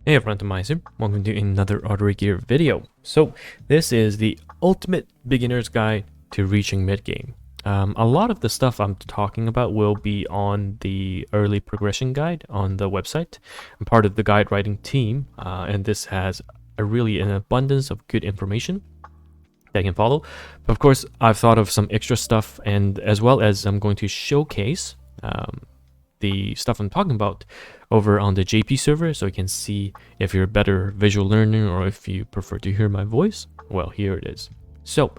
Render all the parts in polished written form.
Hey everyone, TimaeuSS. Welcome to another Artery Gear video. So this is the ultimate beginner's guide to reaching mid-game. A lot of the stuff I'm talking about will be on the early progression guide on the website. I'm part of the guide writing team, and this has an abundance of good information that you can follow. But of course, I've thought of some extra stuff, and as well as I'm going to showcase the stuff I'm talking about over on the JP server, so you can see if you're a better visual learner or if you prefer to hear my voice. Well, here it is. So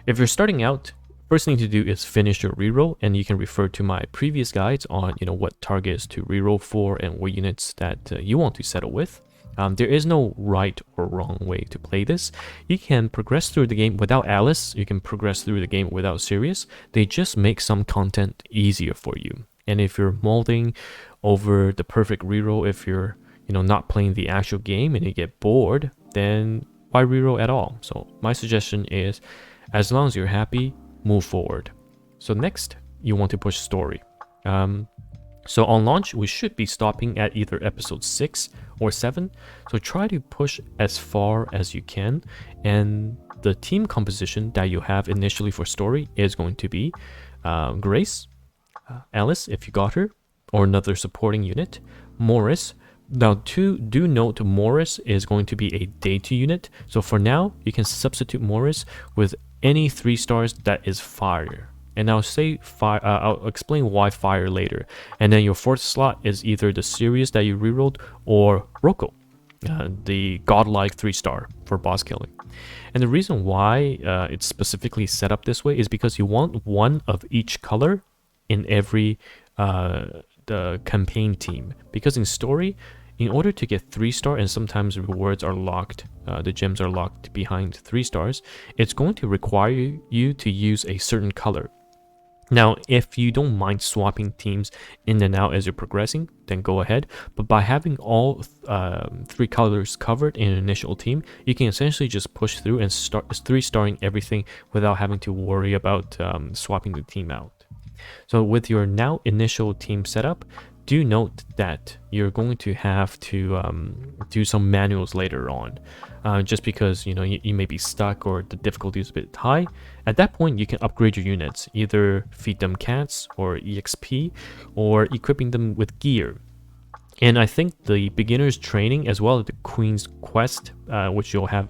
if you're starting out, first thing to do is finish your reroll, and you can refer to my previous guides on what targets to reroll for and what units that you want to settle with. There is no right or wrong way to play this. You can progress through the game without Alice. You can progress through the game without Sirius. They just make some content easier for you. And if you're molding over the perfect reroll, if you're not playing the actual game and you get bored, then why reroll at all? So my suggestion is, as long as you're happy, move forward. So next, you want to push story. So on launch, we should be stopping at either episode 6 or 7. So try to push as far as you can. And the team composition that you have initially for story is going to be Grace, Alice, if you got her, or another supporting unit, Morris. Now, do note Morris is going to be a day 2 unit. So for now, you can substitute Morris with any 3 stars that is fire. And I'll say fire. I'll explain why fire later. And then your 4th slot is either the Sirius that you rerolled or Rocco, the godlike 3-star for boss killing. And the reason why it's specifically set up this way is because you want one of each color in every the campaign team. Because in story, in order to get 3-star, and sometimes rewards are locked, the gems are locked behind 3 stars, it's going to require you to use a certain color. Now, if you don't mind swapping teams in and out as you're progressing, then go ahead. But by having all 3 colors covered in an initial team, you can essentially just push through and start 3-starring everything without having to worry about swapping the team out. So with your now initial team setup, do note that you're going to have to do some manuals later on, just because you may be stuck or the difficulty is a bit high. At that point, you can upgrade your units, either feed them cats or EXP, or equipping them with gear. And I think the beginner's training as well as the Queen's Quest, which you'll have,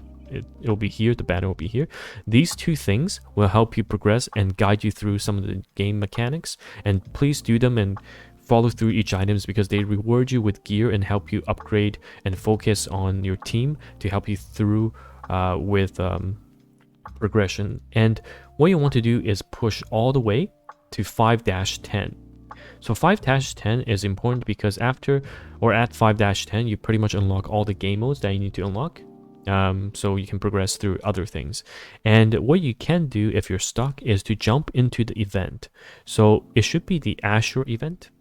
it'll be here, the banner will be here. These 2 things will help you progress and guide you through some of the game mechanics. And please do them and follow through each items, because they reward you with gear and help you upgrade and focus on your team to help you through with progression. And what you want to do is push all the way to 5-10. So 5-10 is important because after or at 5-10, you pretty much unlock all the game modes that you need to unlock. So you can progress through other things. And what you can do if you're stuck is to jump into the event. So it should be the Azure event.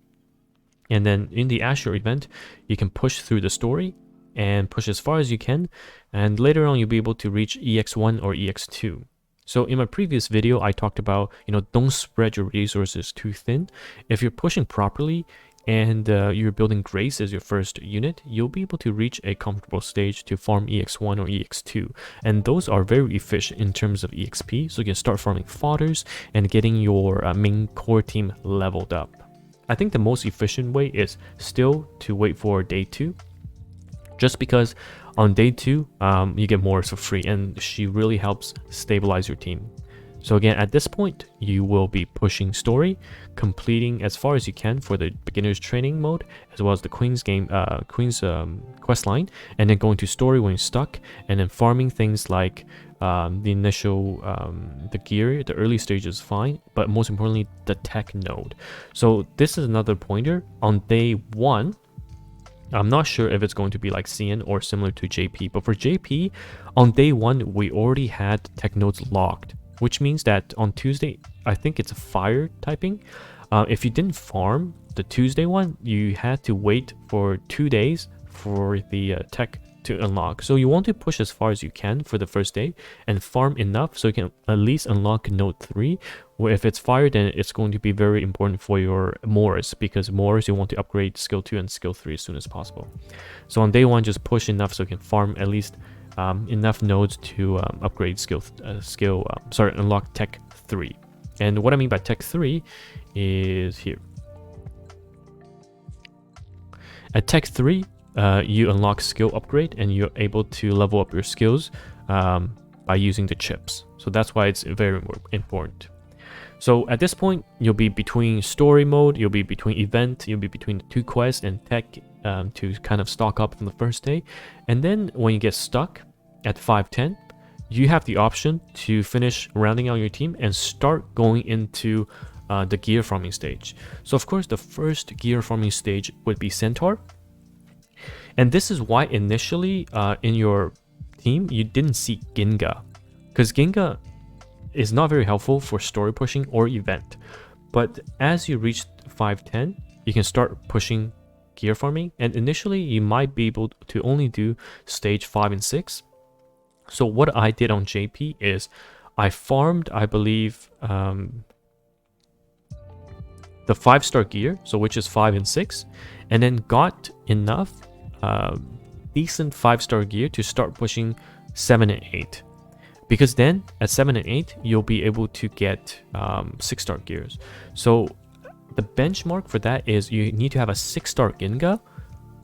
And then in the Azure event, you can push through the story and push as far as you can. And later on, you'll be able to reach EX1 or EX2. So in my previous video, I talked about, don't spread your resources too thin. If you're pushing properly, and you're building Grace as your first unit, you'll be able to reach a comfortable stage to farm EX1 or EX2. And those are very efficient in terms of EXP, so you can start farming fodders and getting your main core team leveled up. I think the most efficient way is still to wait for day 2, just because on day 2, you get Morris for free, and she really helps stabilize your team. So again, at this point, you will be pushing story, completing as far as you can for the beginner's training mode, as well as the Queen's quest line, and then going to story when you're stuck, and then farming things like the initial, the gear. The early stage is fine, but most importantly, the tech node. So this is another pointer. On day 1, I'm not sure if it's going to be like CN or similar to JP, but for JP, on day 1, we already had tech nodes locked, which means that on Tuesday, I think it's a fire typing. If you didn't farm the Tuesday one, you had to wait for 2 days for the tech to unlock. So you want to push as far as you can for the first day and farm enough so you can at least unlock node 3, If it's fire, then it's going to be very important for your Morris, because Morris you want to upgrade skill 2 and skill 3 as soon as possible. So on day 1, just push enough so you can farm at least enough nodes to upgrade unlock tech 3. And what I mean by tech 3 is here. At tech 3, you unlock skill upgrade and you're able to level up your skills by using the chips. So that's why it's very important. So at this point, you'll be between story mode, you'll be between event, you'll be between the 2 quests and tech to kind of stock up on the first day. And then when you get stuck at 510, you have the option to finish rounding out your team and start going into the gear farming stage. So of course, the first gear farming stage would be Centaur. And this is why initially in your team, you didn't see Ginga. Because Ginga is not very helpful for story pushing or event. But as you reach 510, you can start pushing gear farming. And initially, you might be able to only do stage 5 and 6. So what I did on JP is I farmed, I believe, the 5-star gear, so which is 5 and 6, and then got enough decent 5-star gear to start pushing 7 and 8. Because then at 7 and 8, you'll be able to get 6-star gears. So the benchmark for that is you need to have a 6-star Ginga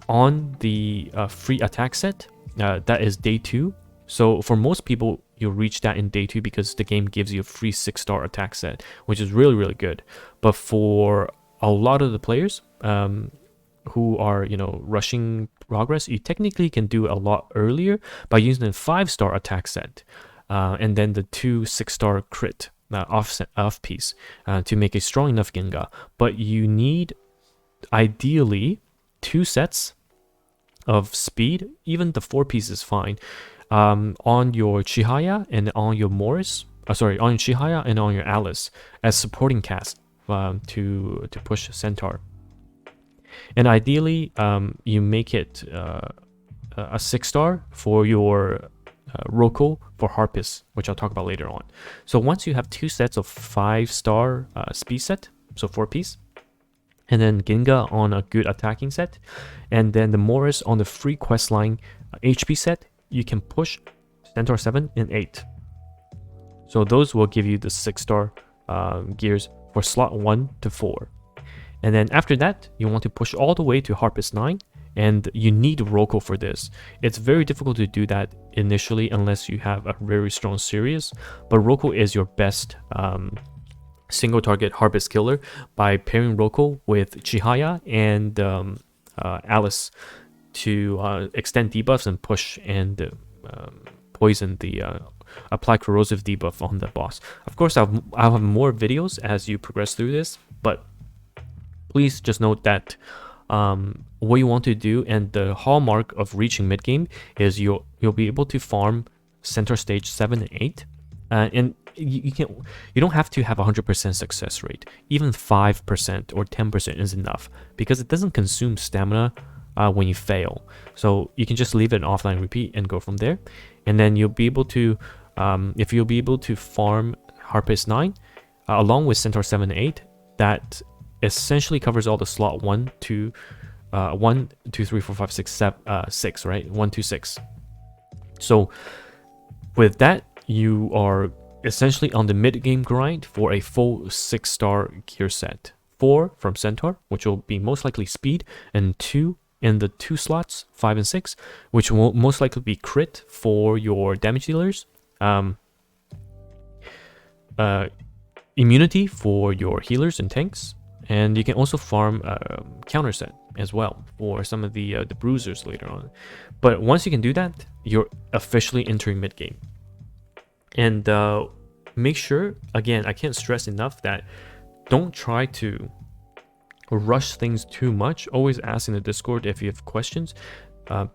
on the free attack set. That is day 2. So for most people, you'll reach that in day 2 because the game gives you a free 6-star attack set, which is really, really good. But for a lot of the players who are, rushing progress, you technically can do a lot earlier by using a 5-star attack set. And then the 2 6-star crit off piece to make a strong enough Ginga. But you need ideally 2 sets of speed. Even the 4 piece is fine. On your Chihaya and on your Morris, on your Chihaya and on your Alice as supporting cast to push Centaur. And ideally, you make it a 6-star for your Roko for Harpist, which I'll talk about later on. So once you have 2 sets of 5-star speed set, so 4 piece, and then Ginga on a good attacking set, and then the Morris on the free quest line HP set, you can push Centaur 7 and 8. So those will give you the 6-star gears for slot 1 to 4. And then after that, you want to push all the way to Harpist 9, and you need Roko for this. It's very difficult to do that initially unless you have a very strong series, but Roko is your best single target Harpist killer by pairing Roko with Chihaya and Alice to extend debuffs and push and poison the apply corrosive debuff on the boss. Of course, I'll have more videos as you progress through this, but please just note that what you want to do and the hallmark of reaching mid game is you'll be able to farm center stage 7 and 8, and you don't have to have 100% success rate. Even 5% or 10% is enough because it doesn't consume stamina when you fail. So you can just leave it in offline repeat and go from there. And then you'll be able to, if you'll be able to farm Harpist 9 along with Centaur 7 and 8, that essentially covers all the slot 1 to 1, 2, 3, 4, 5, 6, 7, 6, right? 1, 2, 6. So with that, you are essentially on the mid-game grind for a full 6-star gear set. 4 from Centaur, which will be most likely speed, and 2 in the 2 slots, 5 and 6, which will most likely be crit for your damage dealers. Immunity for your healers and tanks. And you can also farm counter set as well for some of the bruisers later on. But once you can do that, you're officially entering mid-game. And make sure, again, I can't stress enough that don't try to rush things too much. Always ask in the Discord if you have questions.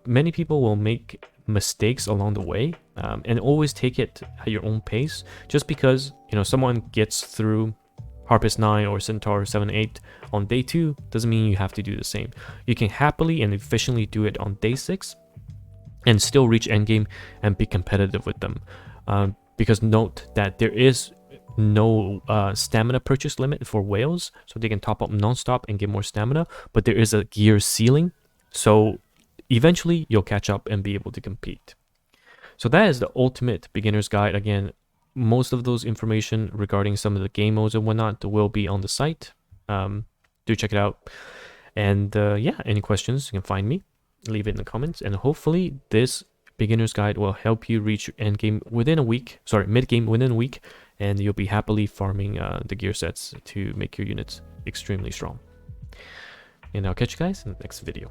Many people will make mistakes along the way, and always take it at your own pace. Just because someone gets through Harpist 9 or Centaur 7 8 on day 2 doesn't mean you have to do the same. You can happily and efficiently do it on day 6 and still reach endgame and be competitive with them. Because note that there is no stamina purchase limit for whales, so they can top up non-stop and get more stamina, but there is a gear ceiling, so eventually you'll catch up and be able to compete. So that is the ultimate beginner's guide. Again, most of those information regarding some of the game modes and whatnot will be on the site. Do check it out. And yeah, any questions, you can find me, leave it in the comments, and hopefully this beginner's guide will help you reach your end game within a week, sorry, mid game within a week, and you'll be happily farming the gear sets to make your units extremely strong. And I'll catch you guys in the next video.